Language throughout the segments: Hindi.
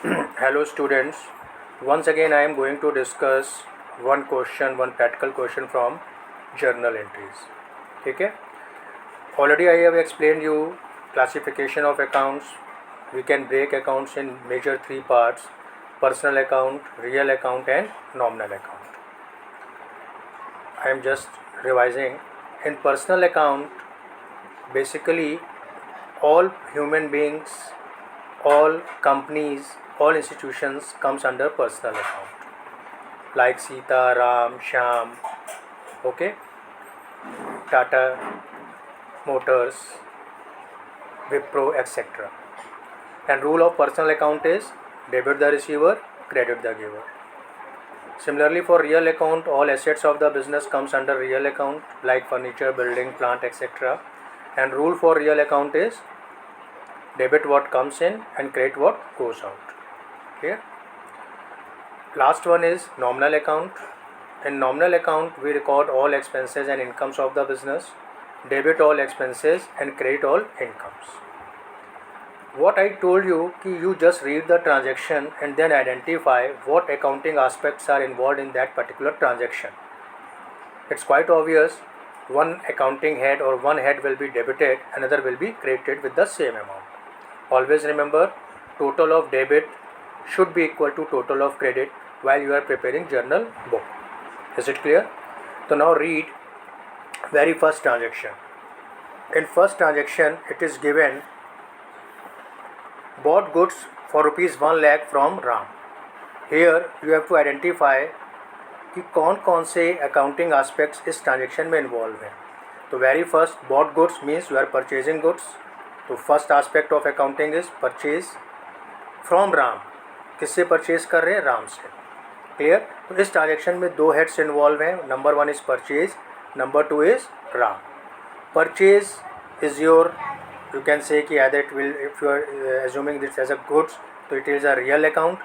Hello students, once again I am going to discuss one practical question from journal entries. ठीक है. Already I have explained you classification of accounts. We can break accounts in major three parts: personal account, real account and nominal account. I am just revising. In personal account, basically all human beings, all companies, all institutions comes under personal account, like Sita, Ram, Shyam, okay, Tata Motors, Wipro, etc. And rule of personal account is debit the receiver, credit the giver. Similarly, for real account, all assets of the business comes under real account, like furniture, building, plant, etc. And rule for real account is debit what comes in and credit what goes out. Clear? Last one is nominal account. In nominal account, we record all expenses and incomes of the business, debit all expenses and credit all incomes. What I told you, you just read the transaction and then identify what accounting aspects are involved in that particular transaction. It's quite obvious. One accounting head or one head will be debited, another will be credited with the same amount. Always remember, total of debit should be equal to total of credit while you are preparing journal book. Is it clear? So now read very first transaction. In first transaction, it is given bought goods for rupees 1 lakh from Ram. Here you have to identify कि कौन से accounting aspects इस transaction में involved हैं. तो very first bought goods means you are purchasing goods. तो first aspect of accounting is purchase from Ram. किससे परचेज कर रहे हैं? राम से. क्लियर? तो इस ट्रांजेक्शन में दो हेड्स इन्वॉल्व हैं. Number one is purchase, number two is Ram. Purchase is your, you can say कि either it will, if you are assuming this as a goods, तो it is a real account.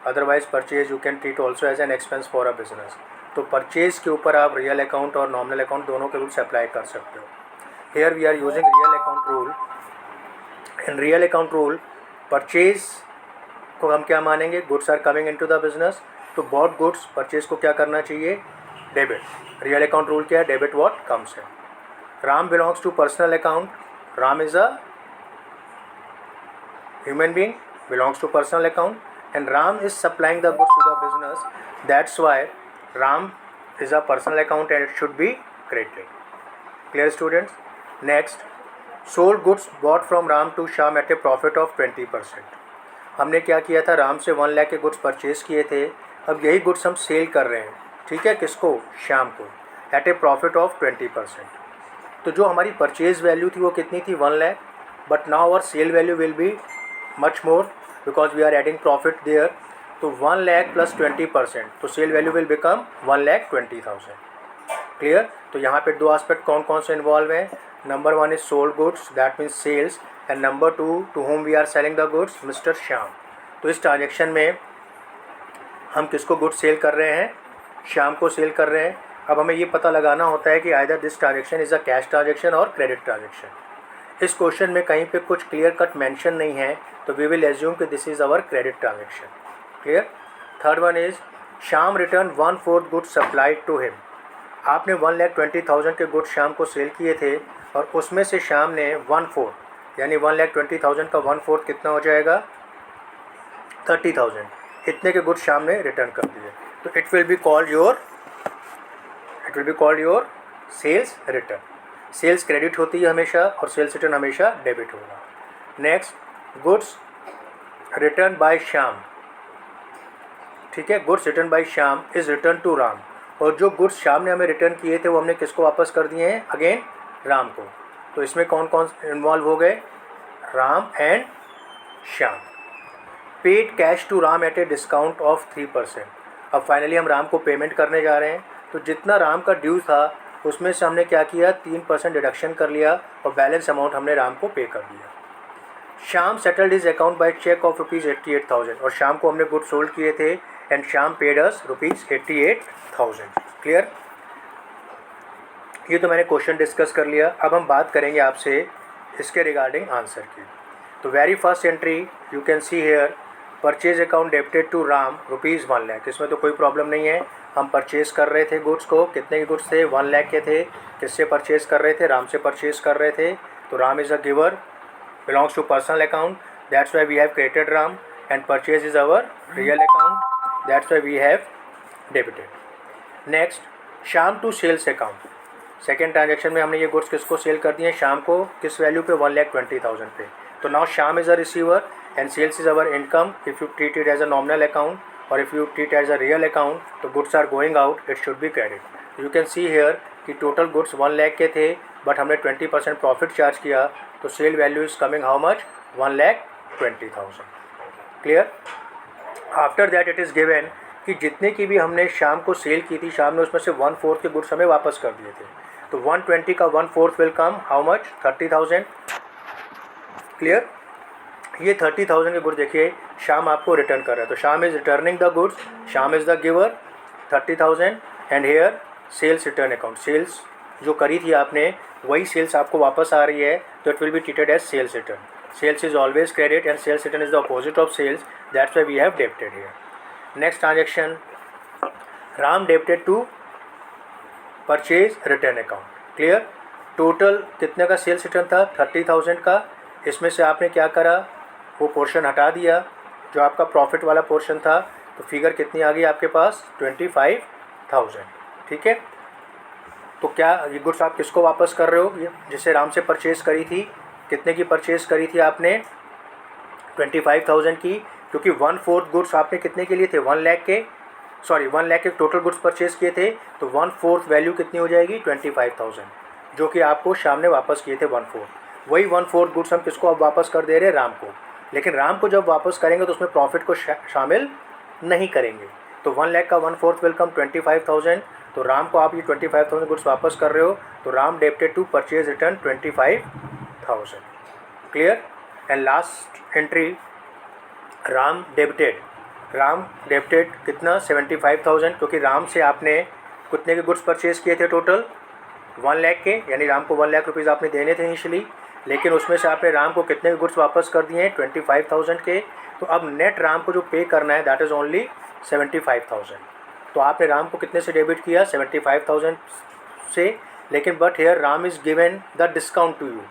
Otherwise purchase you can treat also as an expense for a business. तो परचेज के ऊपर आप रियल अकाउंट और नॉमिनल अकाउंट दोनों के रूल्स अप्लाई कर सकते हो. Here we are using real account rule. In real account rule purchase को हम क्या मानेंगे? Goods are coming into the business. तो बॉट गुड्स परचेज को क्या करना चाहिए? डेबिट. रियल अकाउंट रूल क्या है? Debit what comes in. Ram belongs to personal account. Ram is a human being, belongs to personal account, and Ram is supplying the goods to the business. That's why Ram is a personal account and it should be credited. Clear students? Next, sold goods bought from Ram to Shyam at a profit of 20%. हमने क्या किया था? राम से 1 लाख के गुड्स परचेज किए थे. अब यही गुड्स हम सेल कर रहे हैं. ठीक है, किसको? श्याम को. At a profit of 20%. तो जो हमारी परचेज वैल्यू थी वो कितनी थी? 1 lakh. But now our sale value will be much more because we are adding profit there. तो 1 lakh plus 20%, तो sale value will become 1,20,000. Clear? तो यहाँ पे दो एस्पेक्ट कौन कौन से इन्वॉल्व हैं? Number one is sold goods, that means sales, and number two to whom we are selling the goods, mister Shyam. तो इस ट्रांजेक्शन में हम किसको गुड्स सेल कर रहे हैं? श्याम को सेल कर रहे हैं. अब हमें ये पता लगाना होता है कि either this transaction is a cash transaction और क्रेडिट ट्रांजेक्शन. इस क्वेश्चन में कहीं पे कुछ क्लियर कट मेंशन नहीं है, तो वी विल एज्यूम कि this is our credit transaction. Clear? Third one is Shyam return 1/4 goods supplied to him. आपने 1,20,000 के गुड्स श्याम को सेल किए थे और उसमें से श्याम ने 1/4 यानी 1,20,000 का 1/4 कितना हो जाएगा? 30,000. इतने के गुड्स श्याम ने रिटर्न कर दिए. तो it will be called your sales return. Sales credit होती है हमेशा और सेल्स रिटर्न हमेशा डेबिट होगा. Next, goods return by Shyam. ठीक है, goods return by Shyam is return to Ram. और जो गुड्स श्याम ने हमें रिटर्न किए थे वो हमने किसको वापस कर दिए हैं? अगेन राम को. तो इसमें कौन कौन इन्वॉल्व हो गए? Ram and Shyam. Paid cash to Ram at a discount of 3%. अब फाइनली हम राम को पेमेंट करने जा रहे हैं. तो जितना राम का ड्यू था उसमें से हमने क्या किया? 3% डिडक्शन कर लिया और बैलेंस अमाउंट हमने राम को पे कर दिया. Shyam settled his account by cheque of ₹88,000. और शाम को हमने गुड सोल्ड किए थे and Shyam paid us ₹88,000. Clear? ये तो मैंने क्वेश्चन डिस्कस कर लिया. अब हम बात करेंगे आपसे इसके रिगार्डिंग आंसर की. तो very first entry you can see here, purchase account debited to Ram ₹1,00,000। इसमें तो कोई प्रॉब्लम नहीं है, हम परचेज़ कर रहे थे गुड्स को, कितने के गुड्स थे, 1,00,000 के थे। किससे परचेज़ कर रहे थे, राम से परचेज़ कर रहे थे। तो Ram is a giver, belongs to personal account, that's why we have created Ram, and purchase is our real account, that's why we have debited. Next, Sham to sales account. Second transaction में हमने ये गुड्स किसको सेल कर दिए, शाम को, किस वैल्यू पे, 1,20,000 पे। तो now Sham is a receiver and sales is our income. If you treat it as a nominal account और if you treat as a real account, तो goods are going out, it should be credit. You can see here कि टोटल गुड्स 1,00,000 के थे, बट हमने 20% प्रॉफिट चार्ज किया, तो sale value is coming how much, 1,20,000। Clear. After that it is given कि जितने की भी हमने शाम को सेल की थी, शाम ने उसमें से 1/4 के गुड्स हमें वापस कर दिए थे। तो 120 का 1/4 will come how much, 30,000। Clear. ये 30,000 के गुड्स देखिए शाम आपको रिटर्न कर रहा है, तो Shyam is returning the goods, Shyam is the giver, 30,000। And here sales return account, sales जो करी थी आपने वही सेल्स आपको वापस आ रही है, तो it will be treated as sales return. Sales is always credit and sales return is the opposite of sales, that's why we have debited here. Next transaction, Ram debited to purchase return account. Clear. Total कितने का सेल्स रिटर्न था, 30,000 का। इसमें से आपने क्या करा, वो पोर्शन हटा दिया जो आपका प्रॉफिट वाला पोर्शन था, तो फिगर कितनी आ गई आपके पास, 25,000। ठीक है। तो क्या ये गुड्स आप किसको वापस कर रहे हो, जिसे राम से परचेज़ करी थी, कितने की परचेज़ करी थी आपने, 25,000 की, क्योंकि 1/4 गुड्स आपने कितने के लिए थे, 1,00,000 के, सॉरी 1,00,000 के टोटल गुड्स परचेज़ किए थे, तो 1/4 वैल्यू कितनी हो जाएगी, 25,000, जो कि आपको शाम ने वापस किए थे 1/4। वही 1/4 गुड्स हम किसको अब वापस कर दे रहे हैं, राम को। लेकिन राम को जब वापस करेंगे तो उसमें प्रॉफिट को शामिल नहीं करेंगे। तो 1,00,000 का 1/4 विल कम 25,000। तो राम को आप ये 25,000 गुड्स वापस कर रहे हो, तो Ram debited to purchase return 25,000। Clear. And last entry, Ram debited कितना, 75,000, क्योंकि राम से आपने कितने के गुड्स परचेज़ किए थे, टोटल 1,00,000 के, यानी राम को 1,00,000 रुपीज़ आपने देने थे इनिशियली, लेकिन उसमें से आपने राम को कितने के गुड्स वापस कर दिए हैं, 25,000 के। तो अब नेट राम को जो पे करना है दैट इज़ ओनली 75,000। तो आपने राम को कितने से डेबिट किया, 75,000 से, लेकिन but here Ram is given the discount to you.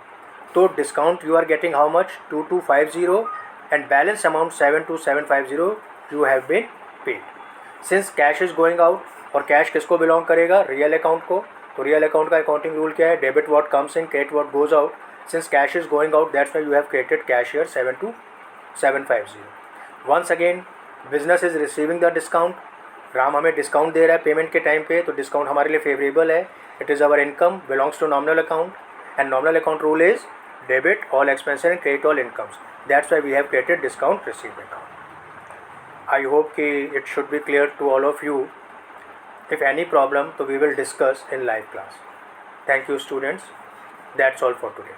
तो discount you are getting how much, 2,250, and balance amount 7,250 you have been paid. Since cash is going out, और कैश किसको बिलोंग करेगा, रियल अकाउंट को। तो रियल अकाउंट का अकाउंटिंग रूल क्या है, debit what comes in, credit what goes out. Since cash is going out, that's why you have created cash here 7,2,750। Once again, business is receiving the discount, Ram हमें डिस्काउंट दे रहा है पेमेंट के टाइम पे, तो डिस्काउंट हमारे लिए फेवरेबल है। It is our income, belongs to nominal account, and nominal account rule is debit all expenses and credit all incomes, that's why we have created discount received account. I hope कि it should be clear to all of you. If any problem, so we will discuss in live class. Thank you students. That's all for today.